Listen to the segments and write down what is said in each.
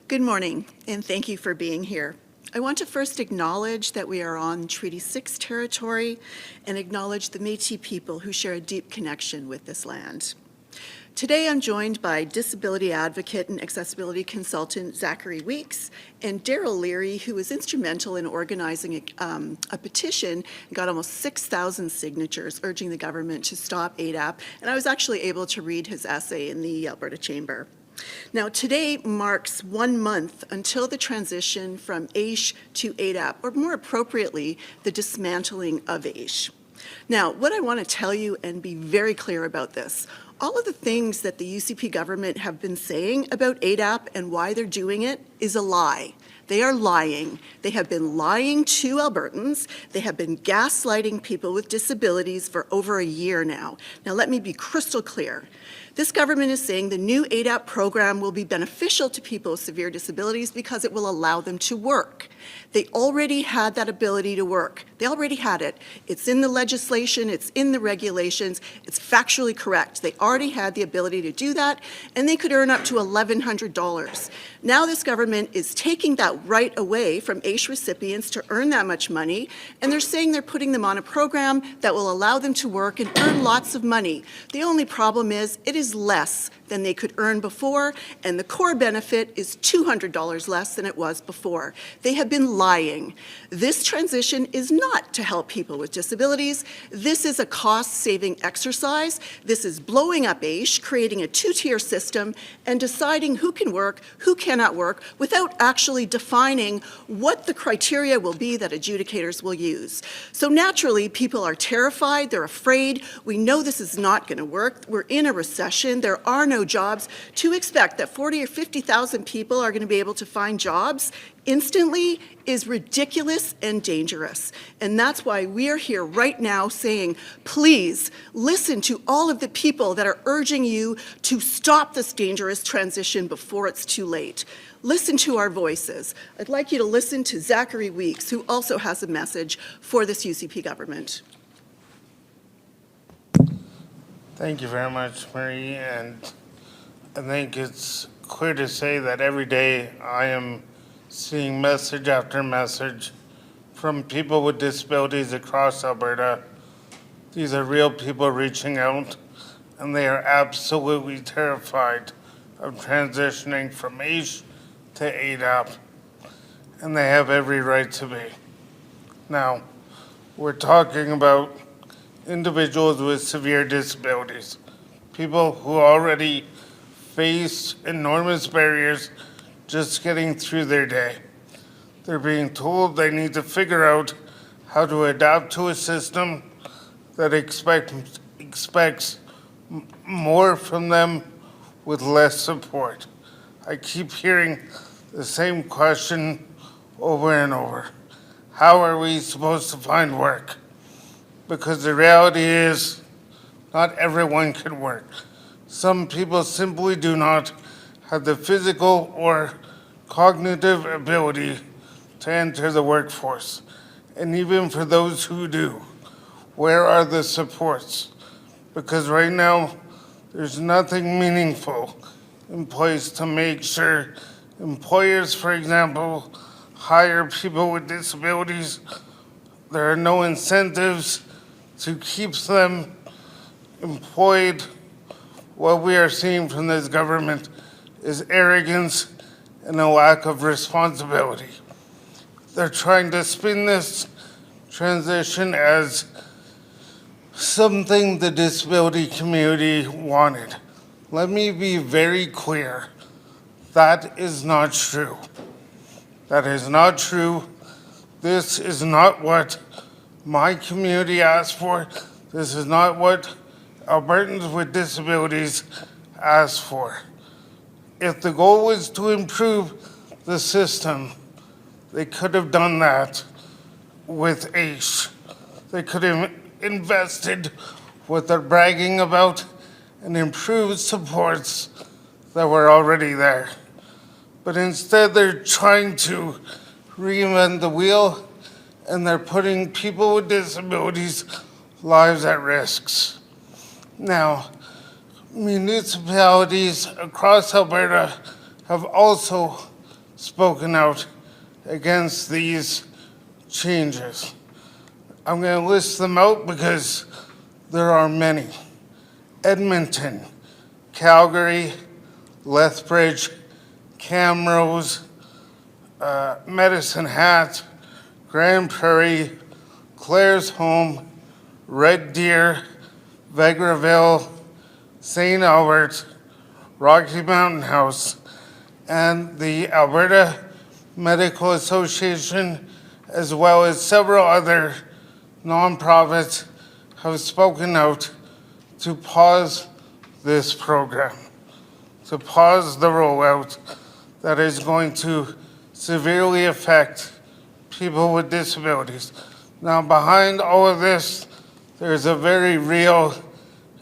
Good morning, and thank you for being here. I want to first acknowledge that we are on Treaty 6 territory and acknowledge the Métis people who share a deep connection with this land. Today I'm joined by disability advocate and accessibility consultant Zachary Weeks and Daryl Leary, who was instrumental in organizing a petition and got almost 6,000 signatures urging the government to stop ADAP, and I was actually able to read his essay in the Alberta Chamber. Now, today marks 1 month until the transition from AISH to ADAP, or more appropriately, the dismantling of AISH. Now, what I want to tell you and be very clear about this, all of the things that the UCP government have been saying about ADAP and why they're doing it is a lie. They are lying. They have been lying to Albertans. They have been gaslighting people with disabilities for over a year now. Now, let me be crystal clear. This government is saying the new ADAP program will be beneficial to people with severe disabilities because it will allow them to work. They already had that ability to work. They already had it. It's in the legislation, it's in the regulations, it's factually correct. They already had the ability to do that, and they could earn up to $1,100. Now this government is taking that right away from AISH recipients to earn that much money, and they're saying they're putting them on a program that will allow them to work and earn lots of money. The only problem is it is less than they could earn before, and the core benefit is $200 less than it was before. They have been lying. This transition is not to help people with disabilities. This is a cost-saving exercise. This is blowing up AISH, creating a two-tier system, and deciding who can work, who cannot work, without actually defining what the criteria will be that adjudicators will use. So naturally, people are terrified, they're afraid. We know this is not going to work. We're in a recession. There are no jobs. To expect that 40 or 50,000 people are going to be able to find jobs instantly is ridiculous and dangerous. And that's why we are here right now saying, please listen to all of the people that are urging you to stop this dangerous transition before it's too late. Listen to our voices. I'd like you to listen to Zachary Weeks, who also has a message for this UCP government. Thank you very much, Marie, and I think it's clear to say that every day I am seeing message after message from people with disabilities across Alberta. These are real people reaching out, and they are absolutely terrified of transitioning from AISH to ADAP, and they have every right to be. Now, we're talking about individuals with severe disabilities, people who already face enormous barriers just getting through their day. They're being told they need to figure out how to adapt to a system that expects more from them with less support. I keep hearing the same question over and over. How are we supposed to find work? Because the reality is not everyone can work. Some people simply do not have the physical or cognitive ability to enter the workforce. And even for those who do, where are the supports? Because right now, there's nothing meaningful in place to make sure employers, for example, hire people with disabilities. There are no incentives to keep them employed. What we are seeing from this government is arrogance and a lack of responsibility. They're trying to spin this transition as something the disability community wanted. Let me be very clear. That is not true. That is not true. This is not what my community asked for. This is not what Albertans with disabilities asked for. If the goal was to improve the system, they could have done that with AISH. They could have invested what they're bragging about and improved supports that were already there. But instead, they're trying to reinvent the wheel, and they're putting people with disabilities' lives at risks. Now, municipalities across Alberta have also spoken out against these changes. I'm going to list them out because there are many. Edmonton, Calgary, Lethbridge, Camrose, Medicine Hat, Grand Prairie, Clare's Home, Red Deer, Vegreville, St. Albert, Rocky Mountain House, and the Alberta Medical Association, as well as several other nonprofits, have spoken out to pause this program, to pause the rollout that is going to severely affect people with disabilities. Now, behind all of this, there's a very real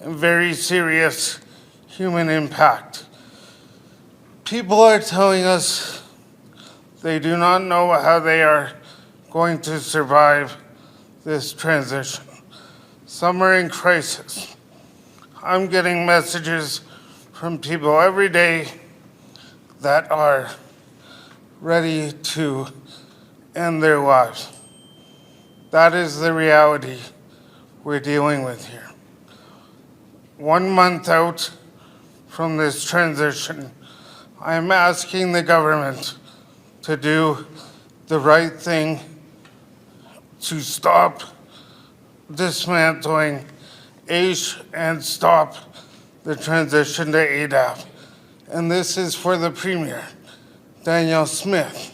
and very serious human impact. People are telling us they do not know how they are going to survive this transition. Some are in crisis. I'm getting messages from people every day that are ready to end their lives. That is the reality we're dealing with here. 1 month out from this transition, I am asking the government to do the right thing to stop dismantling AISH and stop the transition to ADAP. And this is for the Premier, Danielle Smith,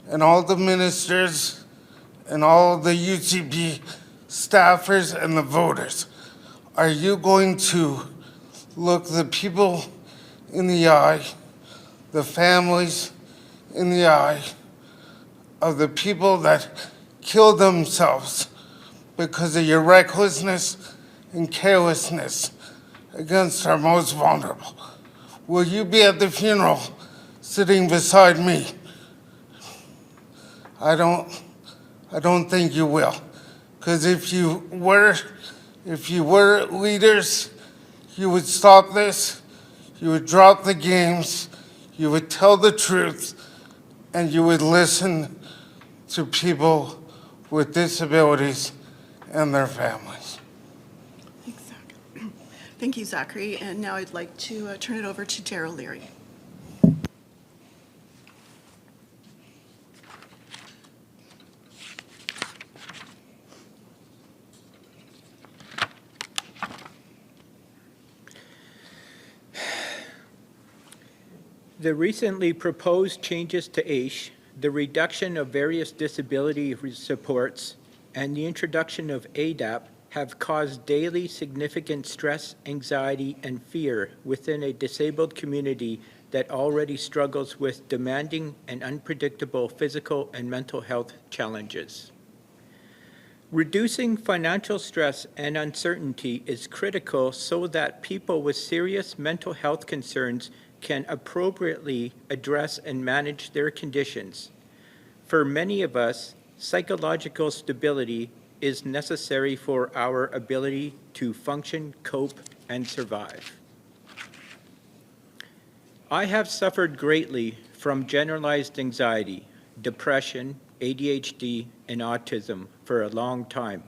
and all the ministers and all the UCP staffers and the voters. Are you going to look the people in the eye, the families in the eye of the people that killed themselves because of your recklessness and carelessness against our most vulnerable? Will you be at the funeral sitting beside me? I don't think you will. Because if you were leaders, you would stop this, you would drop the games, you would tell the truth, and you would listen to people with disabilities and their families. Thanks, Zach. Thank you, Zachary. And now I'd like to turn it over to Daryl Leary. The recently proposed changes to AISH, the reduction of various disability supports, and the introduction of ADAP have caused daily significant stress, anxiety, and fear within a disabled community that already struggles with demanding and unpredictable physical and mental health challenges. Reducing financial stress and uncertainty is critical so that people with serious mental health concerns can appropriately address and manage their conditions. For many of us, psychological stability is necessary for our ability to function, cope, and survive. I have suffered greatly from generalized anxiety, depression, ADHD, and autism for a long time.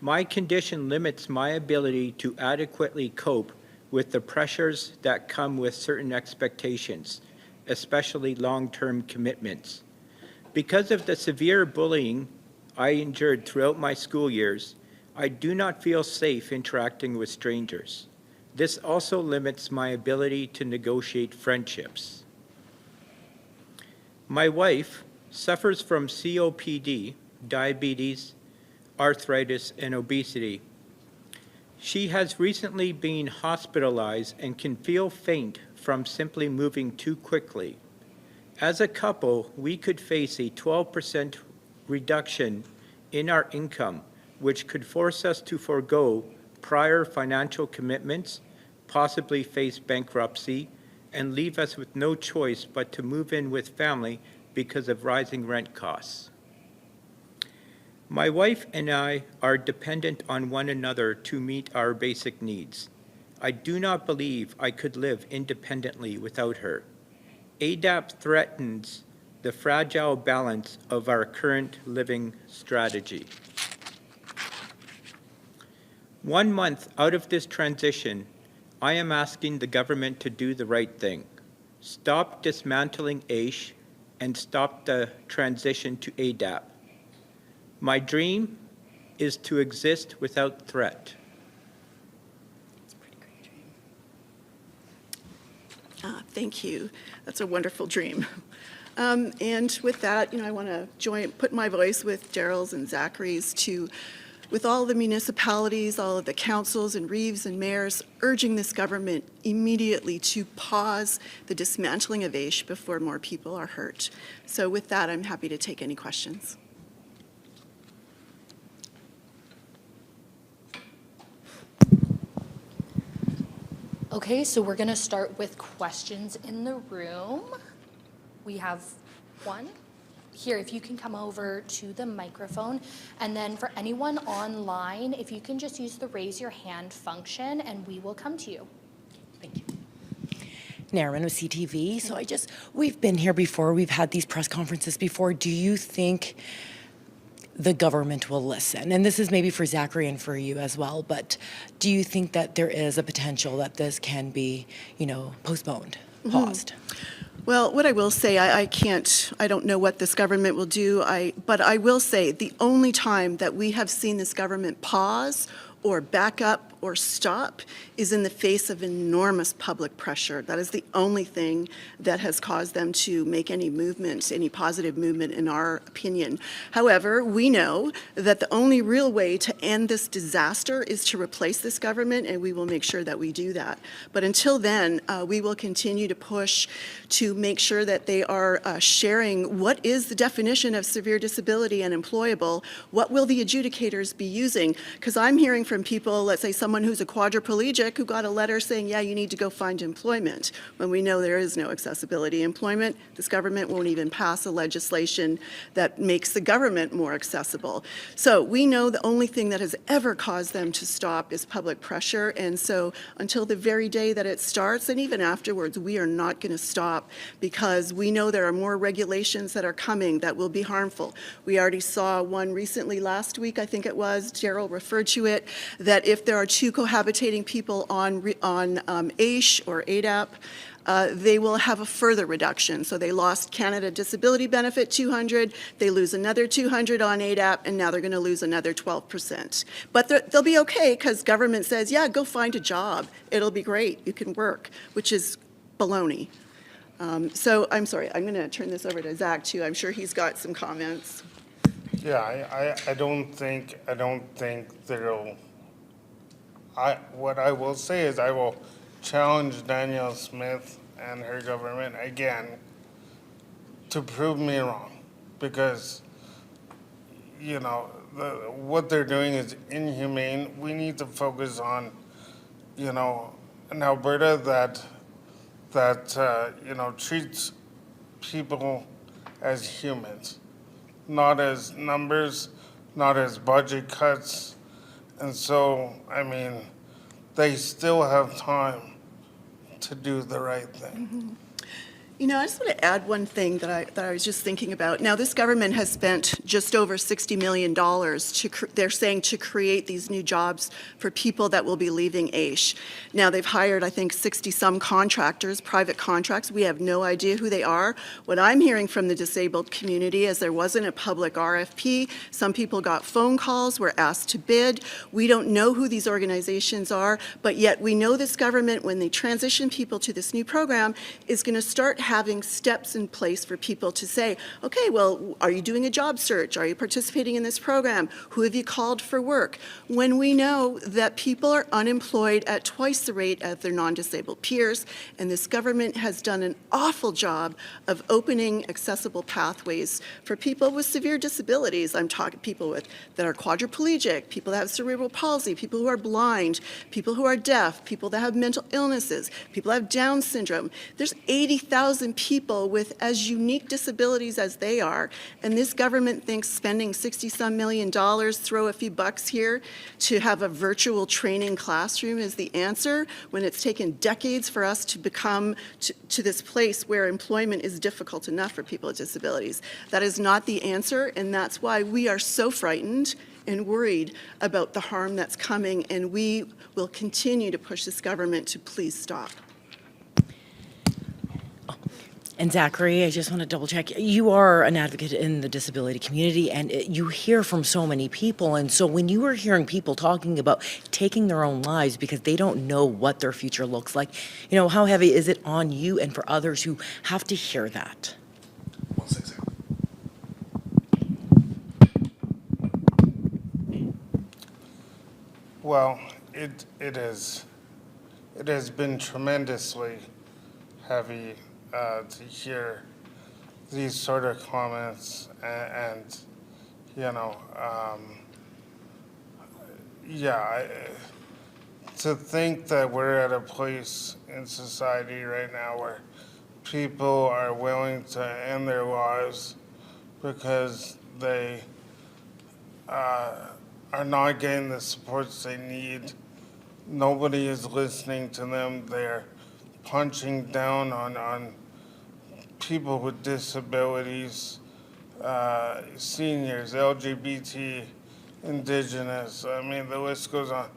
My condition limits my ability to adequately cope with the pressures that come with certain expectations, especially long-term commitments. Because of the severe bullying I endured throughout my school years, I do not feel safe interacting with strangers. This also limits my ability to negotiate friendships. My wife suffers from COPD, diabetes, arthritis, and obesity. She has recently been hospitalized and can feel faint from simply moving too quickly. As a couple, we could face a 12% reduction in our income, which could force us to forego prior financial commitments, possibly face bankruptcy, and leave us with no choice but to move in with family because of rising rent costs. My wife and I are dependent on one another to meet our basic needs. I do not believe I could live independently without her. ADAP threatens the fragile balance of our current living strategy. 1 month out of this transition, I am asking the government to do the right thing. Stop dismantling AISH and stop the transition to ADAP. My dream is to exist without threat. Thank you. That's a wonderful dream. And with that, I want to put my voice with Daryl's and Zachary's with all the municipalities, all of the councils and reeves and mayors, urging this government immediately to pause the dismantling of AISH before more people are hurt. So with that, I'm happy to take any questions. Okay, so we're gonna start with questions in the room. We have one. Here, if you can come over to the microphone. And then for anyone online, if you can just use the raise your hand function and we will come to you. Thank you. Nairman with CTV. So we've been here before, we've had these press conferences before. Do you think the government will listen? And this is maybe for Zachary and for you as well, but do you think that there is a potential that this can be, postponed, paused? Well, what I will say, I don't know what this government will do, but I will say the only time that we have seen this government pause or back up or stop is in the face of enormous public pressure. That is the only thing that has caused them to make any movement, any positive movement in our opinion. However, we know that the only real way to end this disaster is to replace this government, and we will make sure that we do that. But until then, we will continue to push to make sure that they are sharing what is the definition of severe disability and employable, what will the adjudicators be using? Because I'm hearing from people, let's say someone who's a quadriplegic who got a letter saying, yeah, you need to go find employment. When we know there is no accessibility employment, this government won't even pass a legislation that makes the government more accessible. So we know the only thing that has ever caused them to stop is public pressure. And so until the very day that it starts, and even afterwards, we are not going to stop because we know there are more regulations that are coming that will be harmful. We already saw one recently last week, I think it was, Daryl referred to it, that if there are two cohabitating people on AISH or ADAP, they will have a further reduction. So they lost Canada Disability Benefit 200, they lose another 200 on ADAP, and now they're going to lose another 12%. But they'll be okay because government says, yeah, go find a job. It'll be great. You can work, which is baloney. So I'm sorry, I'm going to turn this over to Zach too. I'm sure he's got some comments. Yeah, I don't think there'll. What I will say is I will challenge Danielle Smith and her government again to prove me wrong, because what they're doing is inhumane. We need to focus on an Alberta that treats people as humans, not as numbers, not as budget cuts. And so, they still have time to do the right thing. Mm-hmm. I just want to add one thing that I was just thinking about. Now, this government has spent just over $60 million they're saying to create these new jobs for people that will be leaving AISH. Now, they've hired, I think, 60-some contractors, private contracts. We have no idea who they are. What I'm hearing from the disabled community is there wasn't a public RFP. Some people got phone calls, were asked to bid. We don't know who these organizations are, but yet we know this government, when they transition people to this new program, is going to start having steps in place for people to say, okay, well, are you doing a job search? Are you participating in this program? Who have you called for work? When we know that people are unemployed at twice the rate as their non-disabled peers, and this government has done an awful job of opening accessible pathways for people with severe disabilities. I'm talking people that are quadriplegic, people that have cerebral palsy, people who are blind, people who are deaf, people that have mental illnesses, people that have Down syndrome. There's 80,000 50,000 people with as unique disabilities as they are, and this government thinks spending $60-some million, throw a few bucks here to have a virtual training classroom is the answer, when it's taken decades for us to become to this place where employment is difficult enough for people with disabilities. That is not the answer, and that's why we are so frightened and worried about the harm that's coming, and we will continue to push this government to please stop. And Zachary, I just want to double check. You are an advocate in the disability community, and you hear from so many people. And so when you are hearing people talking about taking their own lives because they don't know what their future looks like, you know, how heavy is it on you and for others who have to hear that? Well, it has been tremendously heavy to hear these sort of comments, and you know, to think that we're at a place in society right now where people are willing to end their lives because they are not getting the supports they need. Nobody is listening to them. They're punching down on people with disabilities, seniors, LGBT, Indigenous. I mean, the list goes on.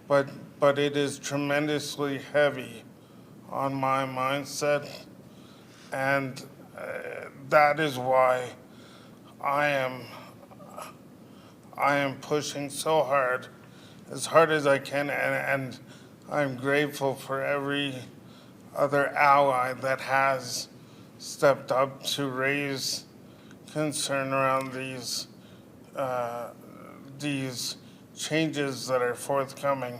But it is tremendously heavy on my mindset, and that is why I am pushing so hard as I can, and I'm grateful for every other ally that has stepped up to raise concern around these changes that are forthcoming.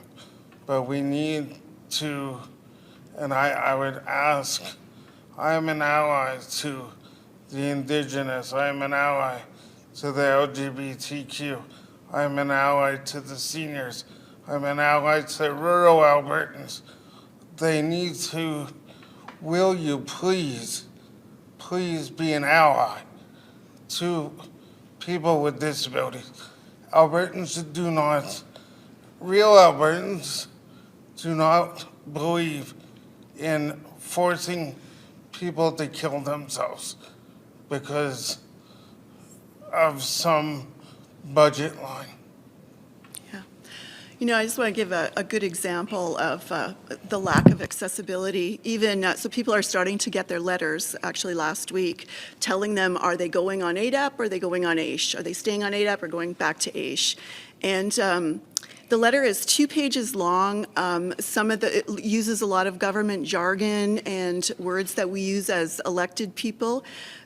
But we need to, and I would ask, I am an ally to the Indigenous, I am an ally to the LGBTQ, I am an ally to the seniors, I'm an ally to rural Albertans. They need to, will you please be an ally to people with disabilities. Albertans do not, real Albertans do not believe in forcing people to kill themselves because of some budget line. You know, I just want to give a good example of the lack of accessibility. Even so, people are starting to get their letters. Actually, last week, telling them, are they going on ADAP or are they going on AISH? Are they staying on ADAP or going back to AISH? And the letter is 2 pages long. It uses a lot of government jargon and words that we use as elected people.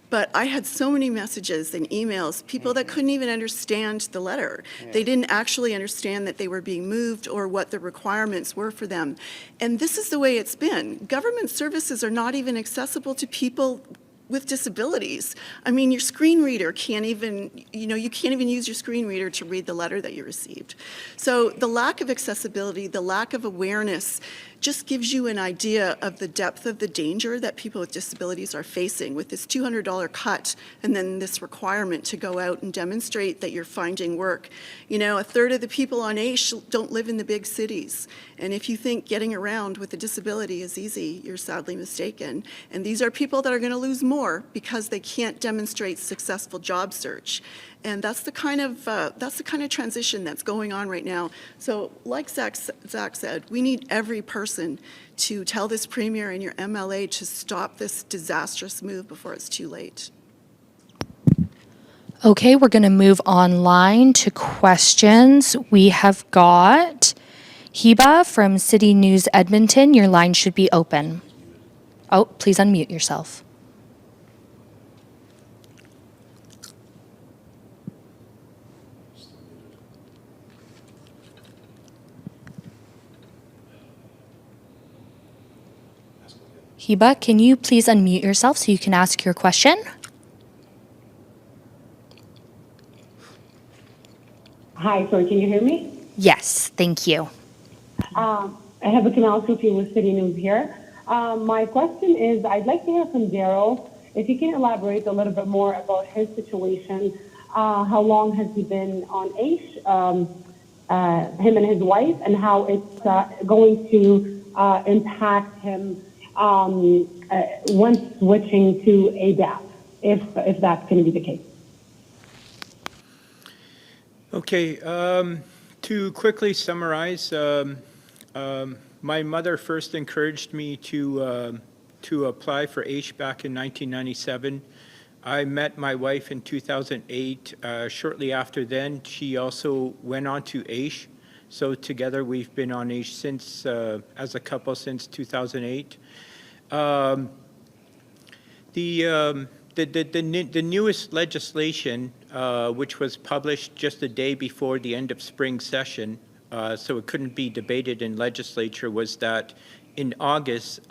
But I had so many messages and emails, people that couldn't even understand the letter. Yeah. They didn't actually understand that they were being moved or what the requirements were for them. And this is the way it's been. Government services are not even accessible to people with disabilities. I mean, your screen reader can't even, you can't even use your screen reader to read the letter that you received. So the lack of accessibility, the lack of awareness just gives you an idea of the depth of the danger that people with disabilities are facing with this $200 cut and then this requirement to go out and demonstrate that you're finding work. You know, 1/3 of the people on AISH don't live in the big cities. And if you think getting around with a disability is easy, you're sadly mistaken. And these are people that are going to lose more because they can't demonstrate successful job search. And that's the kind of transition that's going on right now. So like Zach said, we need every person to tell this premier and your MLA to stop this disastrous move before it's too late. Okay, we're going to move online to questions. We have got Hiba from City News Edmonton. Your line should be open. Oh, please unmute yourself. Hiba, can you please unmute yourself so you can ask your question? Hi, sorry, can you hear me? Yes, thank you. I have a canal Sophie with City News here. My question is, I'd like to hear from Daryl, if he can elaborate a little bit more about his situation. How long has he been on AISH, him and his wife, and how it's going to impact him once switching to ADAP, if that's going to be the case. Okay, to quickly summarize, my mother first encouraged me to apply for AISH back in 1997. I met my wife in 2008. Shortly after then, she also went on to AISH. So together we've been on AISH since, as a couple since 2008. The newest legislation, which was published just a day before the end of spring session, so it couldn't be debated in legislature, was that in August,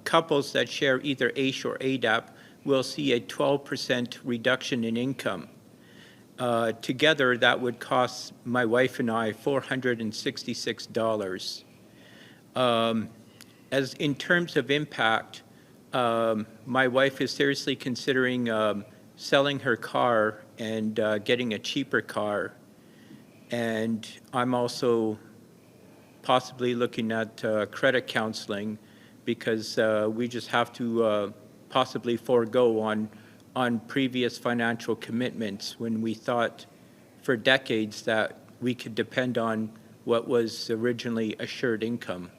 couples that share either AISH or ADAP will see a 12% reduction in income. Together, that would cost my wife and I $466. As in terms of impact, my wife is seriously considering selling her car and getting a cheaper car. And I'm also possibly looking at credit counseling because we just have to possibly forego on previous financial commitments when we thought for decades that we could depend on what was originally assured income.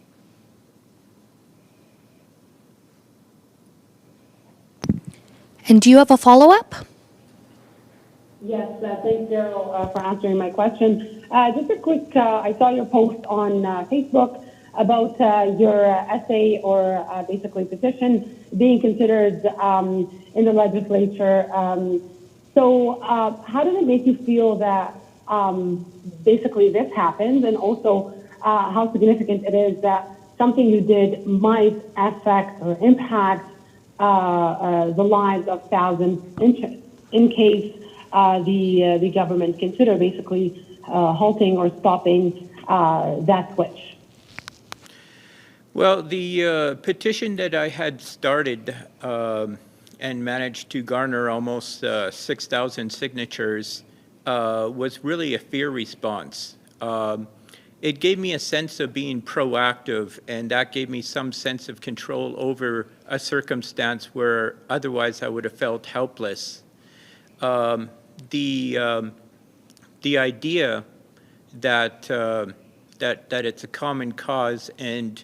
And do you have a follow-up? Yes, thanks, Daryl, for answering my question. Just a quick, I saw your post on Facebook about your essay or basically petition being considered in the legislature. So how does it make you feel that basically this happens, and also how significant it is that something you did might affect or impact the lives of thousands in case the government consider basically halting or stopping that switch? Well, the petition that I had started and managed to garner almost 6,000 signatures was really a fear response. It gave me a sense of being proactive, and that gave me some sense of control over a circumstance where otherwise I would have felt helpless. The idea that that it's a common cause and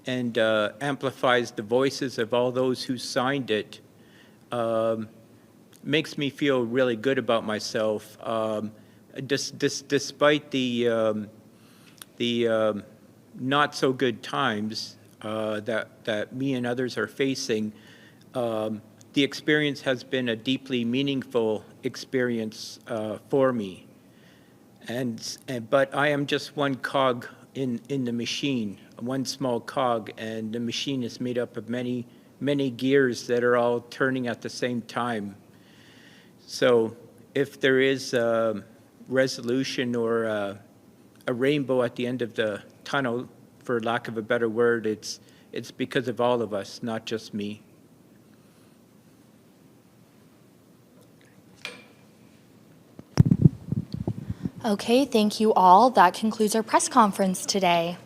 amplifies the voices of all those who signed it makes me feel really good about myself. Despite the not so good times that me and others are facing, the experience has been a deeply meaningful experience for me. But I am just one cog in the machine, one small cog, and the machine is made up of many gears that are all turning at the same time. So if there is a resolution or a rainbow at the end of the tunnel, for lack of a better word, it's because of all of us, not just me. Okay, thank you all. That concludes our press conference today.